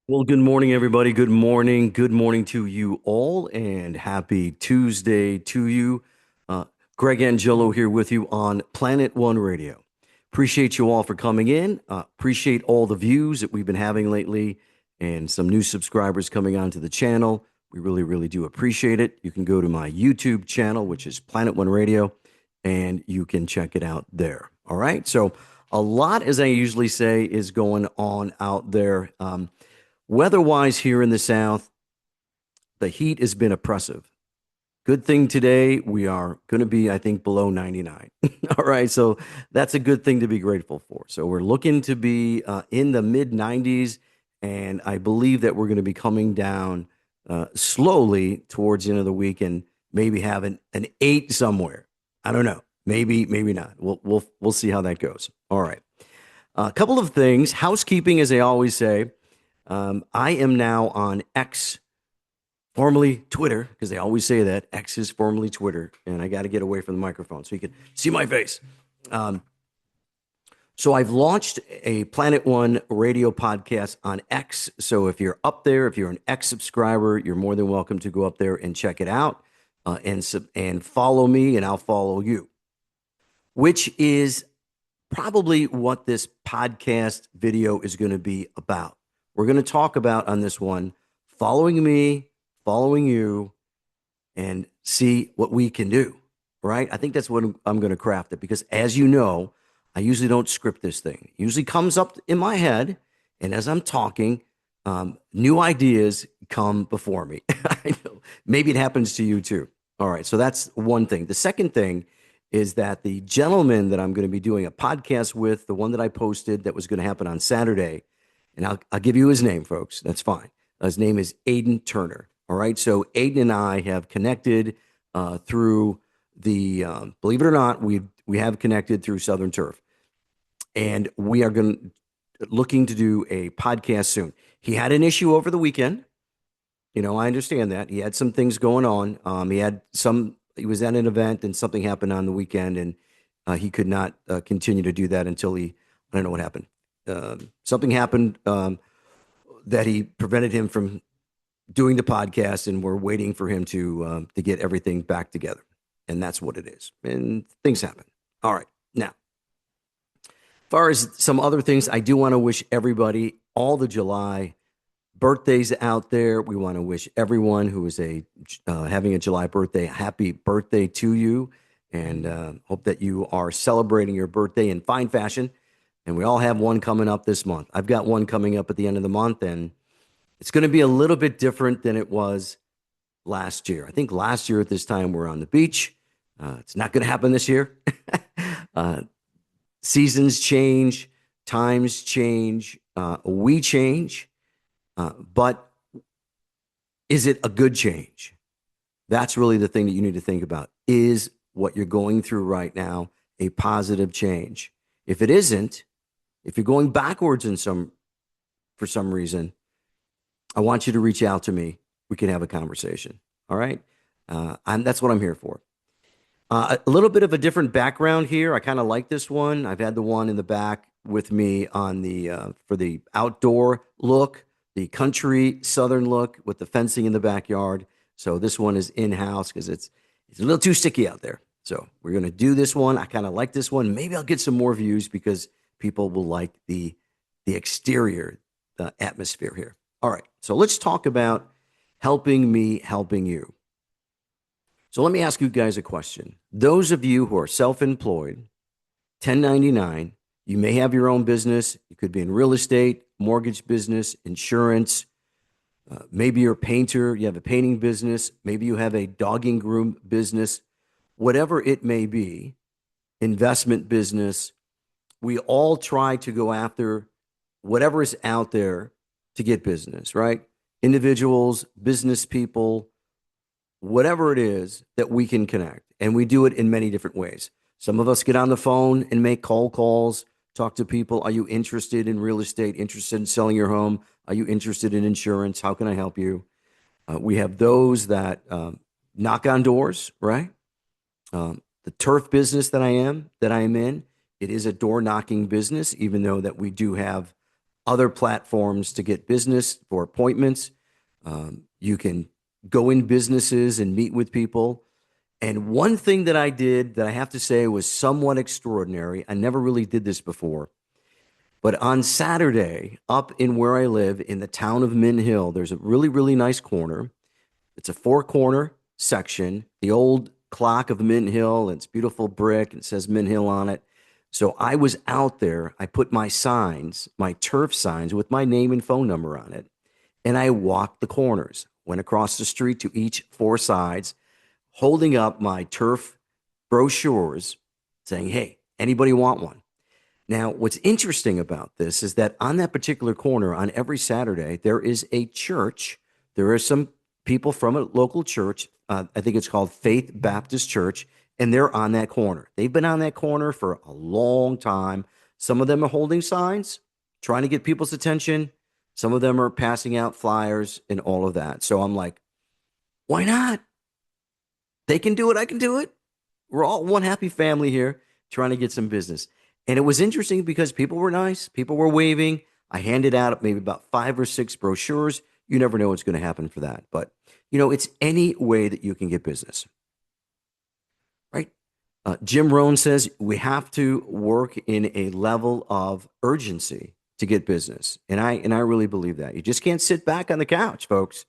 Well, good morning, everybody. Good morning. Good morning to you all, and happy Tuesday to you. Uh, Greg Angello here with you on Planet One Radio. Appreciate you all for coming in. Appreciate all the views that we've been having lately and some new subscribers coming onto the channel. We really, really do appreciate it. You can go to my YouTube channel, which is Planet One Radio, and you can check it out there. All right. So, a lot, as I usually say, is going on out there. Weather-wise here in the South, the heat has been oppressive. Good thing today, we are going to be, I think, below 99. All right, so that's a good thing to be grateful for. So we're looking to be in the mid 90s, and I believe that we're going to be coming down slowly towards the end of the week and maybe have an 8 somewhere. I don't know. Maybe, maybe not. We'll see how that goes. All right. A couple of things. Housekeeping, as I always say. I am now on X, formerly Twitter, because they always say that X is formerly Twitter, and I got to get away from the microphone so you can see my face. Um, so I've launched a Planet One radio podcast on X. So if you're up there, if you're an X subscriber, you're more than welcome to go up there and check it out, and follow me, and I'll follow you. Which is probably what this podcast video is going to be about. We're going to talk about on this one following me, following you, and see what we can do. Right? I think that's what I'm going to craft it because, as you know, I usually don't script this thing. It usually comes up in my head, and as I'm talking, new ideas come before me. I know. Maybe it happens to you too. All right, so that's one thing. The second thing is that the gentleman that I'm going to be doing a podcast with, the one that I posted that was going to happen on Saturday, and I'll give you his name, folks. That's fine. His name is Aiden Turner. All right. So Aiden and I have connected through believe it or not, we have connected through Southern Turf, and we are looking to do a podcast soon. He had an issue over the weekend. I understand that he had some things going on. He was at an event and something happened on the weekend, and he could not continue to do that until I don't know what happened. Something happened that he prevented him from doing the podcast, and we're waiting for him to get everything back together. And that's what it is. And things happen. All right. Now, as far as some other things, I do want to wish everybody all the July birthdays out there. We want to wish everyone who is having a July birthday, happy birthday to you, and hope that you are celebrating your birthday in fine fashion. And we all have one coming up this month. I've got one coming up at the end of the month, and it's going to be a little bit different than it was last year. I think last year at this time we're on the beach. It's not going to happen this year. uh, Seasons change, times change, we change. But is it a good change? That's really the thing that you need to think about. Is what you're going through right now a positive change? If it isn't, if you're going backwards for some reason, I want you to reach out to me. We can have a conversation. All right. That's what I'm here for. A little bit of a different background here. I kind of like this one. I've had the one in the back with me on for the outdoor look, the country southern look with the fencing in the backyard. So this one is in-house because it's a little too sticky out there. So we're going to do this one. I kind of like this one. Maybe I'll get some more views because people will like the exterior, the atmosphere here. All right. So let's talk about helping me, helping you. So let me ask you guys a question. Those of you who are self-employed, 1099, you may have your own business. You could be in real estate, mortgage business, insurance. Maybe you're a painter. You have a painting business. Maybe you have a dogging groom business. Whatever it may be, investment business. We all try to go after whatever is out there to get business, right? Individuals, business people, whatever it is that we can connect. And we do it in many different ways. Some of us get on the phone and make cold calls, talk to people. Are you interested in real estate, interested in selling your home? Are you interested in insurance? How can I help you? We have those that knock on doors, right? The turf business that I am in, it is a door knocking business, even though that we do have other platforms to get business for appointments. You can go in businesses and meet with people. And one thing that I did that I have to say was somewhat extraordinary, I never really did this before, but on Saturday, up in where I live in the town of Min Hill, there's a really, really nice corner. It's a four corner section, the old clock of Mint Hill. It's beautiful brick. It says Mint Hill on it. So I was out there. I put my signs, my turf signs with my name and phone number on it. And I walked the corners, went across the street to each four sides, holding up my turf brochures saying, hey, anybody want one? Now, what's interesting about this is that on that particular corner, on every Saturday, there is a church. There are some people from a local church. I think it's called Faith Baptist Church, and they're on that corner. They've been on that corner for a long time. Some of them are holding signs, trying to get people's attention. Some of them are passing out flyers and all of that. So I'm like, why not? They can do it. I can do it. We're all one happy family here trying to get some business. And it was interesting because people were nice. People were waving. I handed out maybe about 5 or 6 brochures. You never know what's going to happen for that. But, it's any way that you can get business, right? Jim Rohn says we have to work in a level of urgency to get business. And I really believe that. You just can't sit back on the couch, folks,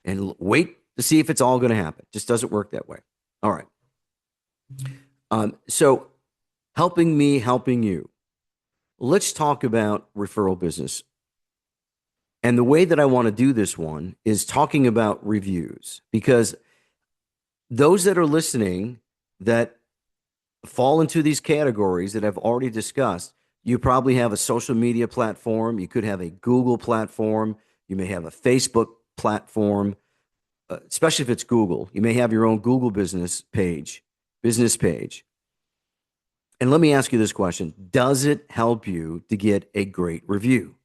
and wait to see if it's all going to happen. It just doesn't work that way. All right. So helping me, helping you. Let's talk about referral business. And the way that I want to do this one is talking about reviews, because those that are listening that fall into these categories that I've already discussed, you probably have a social media platform. You could have a Google platform. You may have a Facebook platform, especially if it's Google. You may have your own Google business page. And let me ask you this question. Does it help you to get a great review?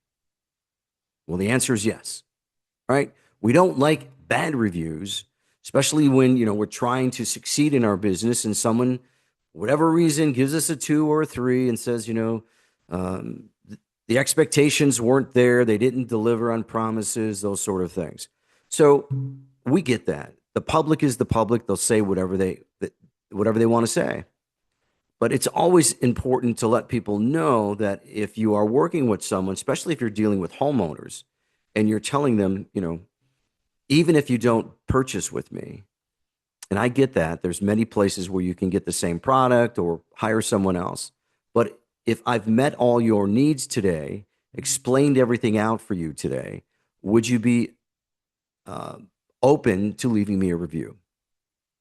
Well, the answer is yes. All right. We don't like bad reviews, especially when, we're trying to succeed in our business and someone, whatever reason, gives us a 2 or a 3 and says, the expectations weren't there. They didn't deliver on promises, those sort of things. So we get that. The public is the public. They'll say whatever they want to say. But it's always important to let people know that if you are working with someone, especially if you're dealing with homeowners, and you're telling them, even if you don't purchase with me, and I get that, there's many places where you can get the same product or hire someone else. But if I've met all your needs today, explained everything out for you today, would you be open to leaving me a review,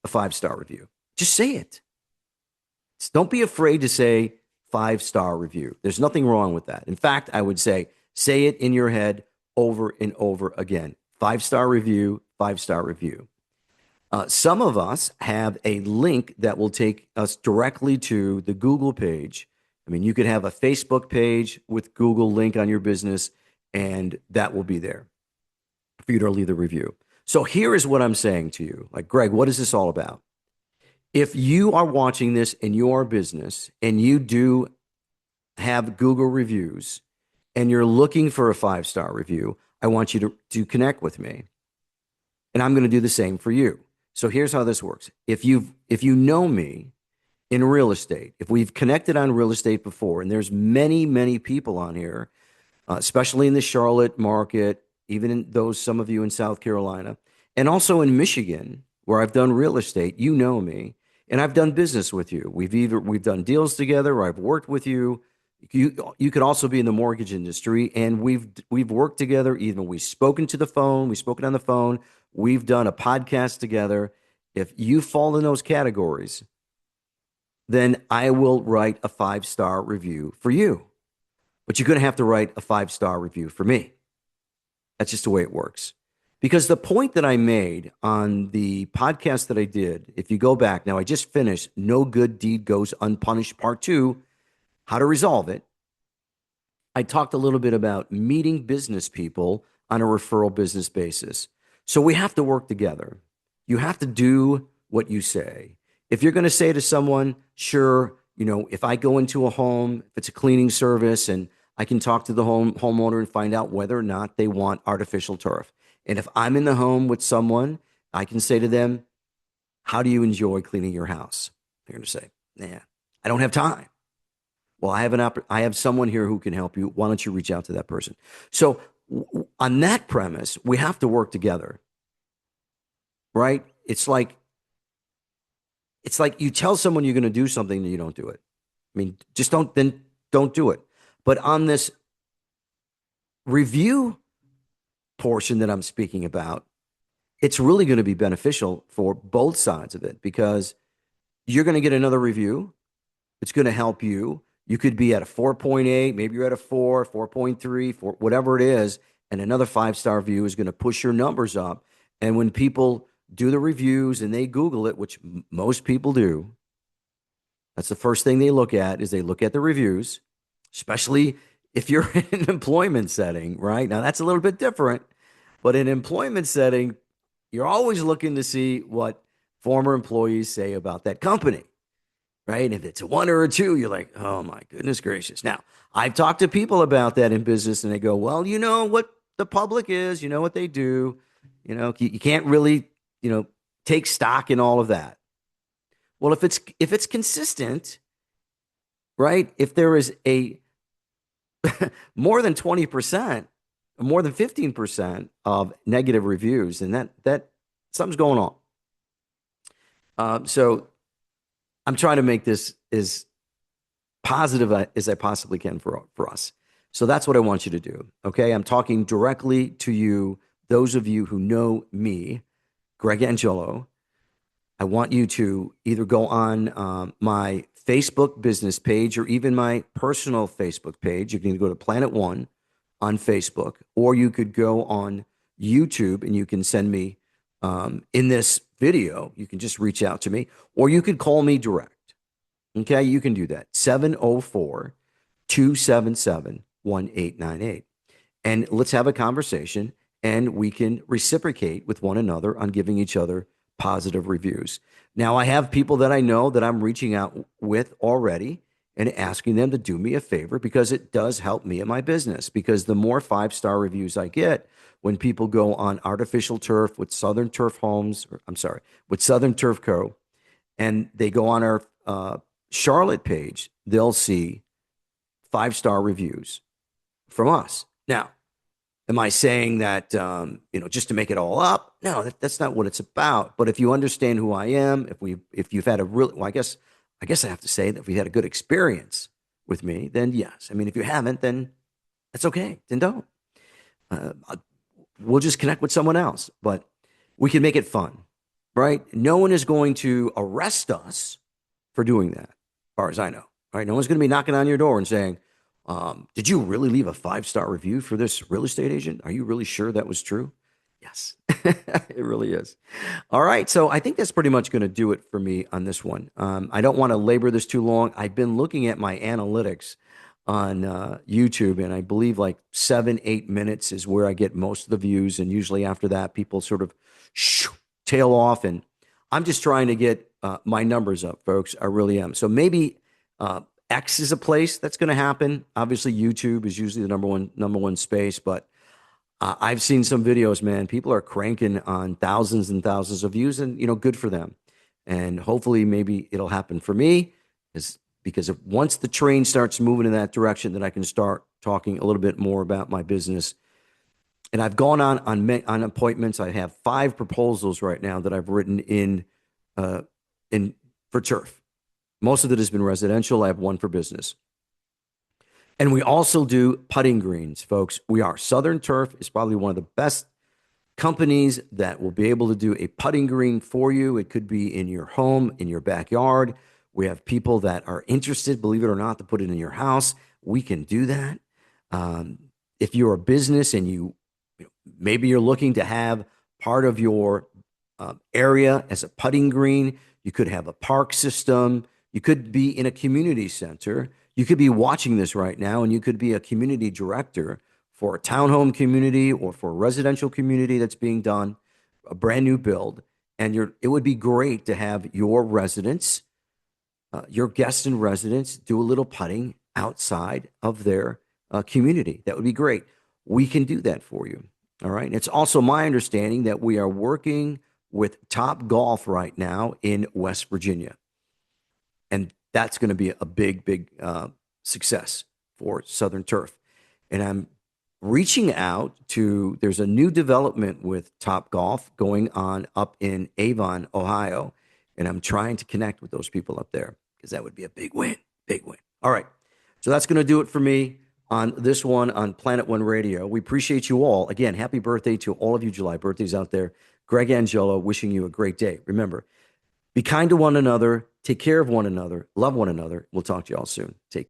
a 5-star review? Just say it. Don't be afraid to say 5-star review. There's nothing wrong with that. In fact, I would say it in your head over and over again. 5-star review, 5-star review. Some of us have a link that will take us directly to the Google page. I mean, you could have a Facebook page with Google link on your business, and that will be there for you to leave the review. So here is what I'm saying to you. Like, Greg, what is this all about? If you are watching this in your business and you do have Google reviews and you're looking for a 5-star review, I want you to connect with me. And I'm going to do the same for you. So here's how this works. If you know me in real estate, if we've connected on real estate before, and there's many, many people on here, especially in the Charlotte market, even in some of you in South Carolina, and also in Michigan, where I've done real estate, you know me. And I've done business with you. We've done deals together, or I've worked with you. You could also be in the mortgage industry, and we've worked together. Even we've spoken on the phone. We've done a podcast together. If you fall in those categories, then I will write a 5-star review for you. But you're going to have to write a 5-star review for me. That's just the way it works. Because the point that I made on the podcast that I did, if you go back, now I just finished No Good Deed Goes Unpunished Part 2, how to resolve it. I talked a little bit about meeting business people on a referral business basis. So we have to work together. You have to do what you say. If you're going to say to someone, sure, if I go into a home, if it's a cleaning service and I can talk to the homeowner and find out whether or not they want artificial turf. And if I'm in the home with someone, I can say to them, how do you enjoy cleaning your house? They're going to say, nah, I don't have time. Well, I have someone here who can help you. Why don't you reach out to that person? So on that premise, we have to work together, right? It's like you tell someone you're going to do something and you don't do it. I mean, just don't do it. But on this review portion that I'm speaking about, it's really going to be beneficial for both sides of it because you're going to get another review. It's going to help you. You could be at a 4.8, maybe you're at a 4, 4.3, 4, whatever it is, and another five-star review is going to push your numbers up. And when people do the reviews and they Google it, which most people do, that's the first thing they look at is they look at the reviews, especially if you're in an employment setting, right? Now that's a little bit different, but in an employment setting, you're always looking to see what former employees say about that company, right? And if it's a one or a two, you're like, oh my goodness gracious. Now, I've talked to people about that in business and they go, well, you know what the public is, you know what they do. You can't really, take stock in all of that. Well, if it's consistent, right? If there is a more than 20%, more than 15% of negative reviews, and that something's going on. So I'm trying to make this as positive as I possibly can for us. So that's what I want you to do. Okay. I'm talking directly to you, those of you who know me, Greg Angello. I want you to either go on my Facebook business page or even my personal Facebook page. You can either go to Planet One on Facebook, or you could go on YouTube and you can send me in this video. You can just reach out to me, or you could call me direct. Okay, you can do that. 704 277 1898. And let's have a conversation and we can reciprocate with one another on giving each other positive reviews. Now, I have people that I know that I'm reaching out with already and asking them to do me a favor because it does help me in my business. Because the more five-star reviews I get, when people go on artificial turf with Southern Turf Homes, or I'm sorry, with Southern Turf Co., and they go on our Charlotte page, they'll see five-star reviews from us. Now, am I saying that just to make it all up? No, that's not what it's about. But if you understand who I am, if you've had a really, well, I guess I have to say that if you had a good experience with me, then yes. I mean, if you haven't, then that's okay. Then don't. Uh, we'll just connect with someone else, but we can make it fun, right? No one is going to arrest us for doing that, as far as I know. Right? No one's going to be knocking on your door and saying, did you really leave a five-star review for this real estate agent? Are you really sure that was true? Yes, it really is. All right. So I think that's pretty much going to do it for me on this one. I don't want to labor this too long. I've been looking at my analytics on YouTube, and I believe like 7, 8 minutes is where I get most of the views. And usually after that, people sort of tail off. And I'm just trying to get my numbers up, folks. I really am. So maybe X is a place that's going to happen. Obviously, YouTube is usually the number one space, but I've seen some videos, man. People are cranking on thousands and thousands of views, and good for them. And hopefully, maybe it'll happen for me, because once the train starts moving in that direction, then I can start talking a little bit more about my business. And I've gone on appointments. I have 5 proposals right now that I've written in for turf. Most of it has been residential. I have one for business. And we also do putting greens, folks. Southern Turf is probably one of the best companies that will be able to do a putting green for you. It could be in your home, in your backyard. We have people that are interested, believe it or not, to put it in your house. We can do that. If you're a business and maybe you're looking to have part of your area as a putting green, you could have a park system. You could be in a community center. You could be watching this right now, and you could be a community director for a townhome community or for a residential community that's being done, a brand new build. And it would be great to have your residents, your guests and residents, do a little putting outside of their community. That would be great. We can do that for you. All right. It's also my understanding that we are working with Top Golf right now in West Virginia. And that's going to be a big, big success for Southern Turf. And I'm reaching out to, there's a new development with Top Golf going on up in Avon, Ohio. And I'm trying to connect with those people up there because that would be a big win, big win. All right. So that's going to do it for me on this one on Planet One Radio. We appreciate you all. Again, happy birthday to all of you July birthdays out there. Greg Angello, wishing you a great day. Remember, be kind to one another, take care of one another, love one another. We'll talk to you all soon. Take care.